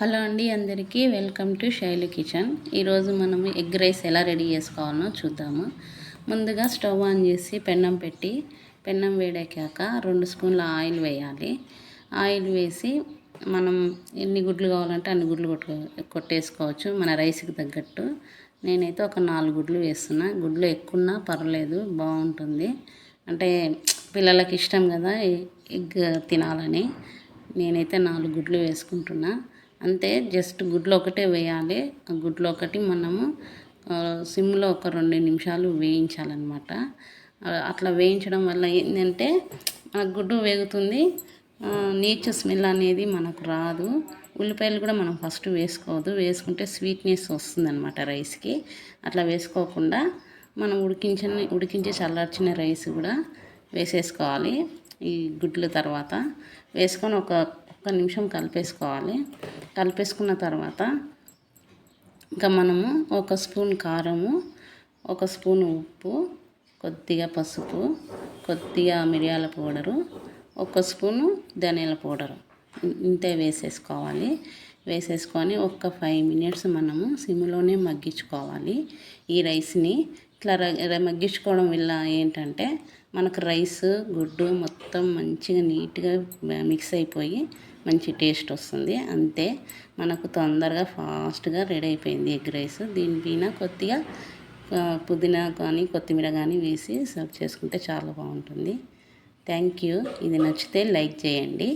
Hello అండి, అందరికీ welcome to శైలి కిచెన్. ఈరోజు మనం ఎగ్ రైస్ ఎలా రెడీ చేసుకోవాలో చూద్దాము. ముందుగా స్టవ్ ఆన్ చేసి పెన్నం వేడెక్కాక 2 స్పూన్ల ఆయిల్ వేయాలి. ఆయిల్ వేసి మనం ఎన్ని గుడ్లు కావాలంటే అన్ని గుడ్లు కొట్టేసుకోవచ్చు మన రైస్కి తగ్గట్టు. నేనైతే ఒక 4 గుడ్లు వేస్తున్నా. గుడ్లు ఎక్కువన్నా పర్లేదు, బాగుంటుంది. అంటే పిల్లలకి ఇష్టం కదా ఎగ్ తినాలని. నేనైతే 4 గుడ్లు వేసుకుంటున్నా. అంతే, జస్ట్ గుడ్లు ఒకటే వేయాలి. ఆ గుడ్లు ఒకటి మనము సిమ్లో ఒక 2 నిమిషాలు వేయించాలన్నమాట. అట్లా వేయించడం వల్ల ఏంటంటే ఆ గుడ్డు వేగుతుంది, నీచు స్మెల్ అనేది మనకు రాదు. ఉల్లిపాయలు కూడా మనం ఫస్ట్ వేసుకుంటే స్వీట్నెస్ వస్తుందన్నమాట రైస్కి. అట్లా వేసుకోకుండా మనం ఉడికించి చల్లార్చిన రైస్ కూడా వేసేసుకోవాలి. ఈ గుడ్ల తర్వాత వేసుకొని ఒక్క నిమిషం కలిపేసుకోవాలి. కలిపేసుకున్న తర్వాత ఇంకా మనము 1 స్పూన్ కారము, 1 స్పూన్ ఉప్పు, కొద్దిగా పసుపు, కొద్దిగా మిరియాల పౌడరు, 1 స్పూను ధనియాల పౌడరు ఇంతే వేసేసుకోవాలి. వేసేసుకొని ఒక 5 మినిట్స్ మనము సిమ్లోనే మగ్గించుకోవాలి. ఈ రైస్ని ఇట్లా మగ్గించుకోవడం వల్ల ఏంటంటే మనకు రైస్ గుడ్డు మొత్తం మంచిగా నీట్గా మిక్స్ అయిపోయి మంచి టేస్ట్ వస్తుంది. అంతే, మనకు తొందరగా ఫాస్ట్గా రెడీ అయిపోయింది ఎగ్ రైస్. దీనిపైన కొద్దిగా పుదీనా కానీ కొత్తిమీర కానీ వేసి సర్వ్ చేసుకుంటే చాలా బాగుంటుంది. Thank you. ఇది నచ్చితే లైక్ చేయండి.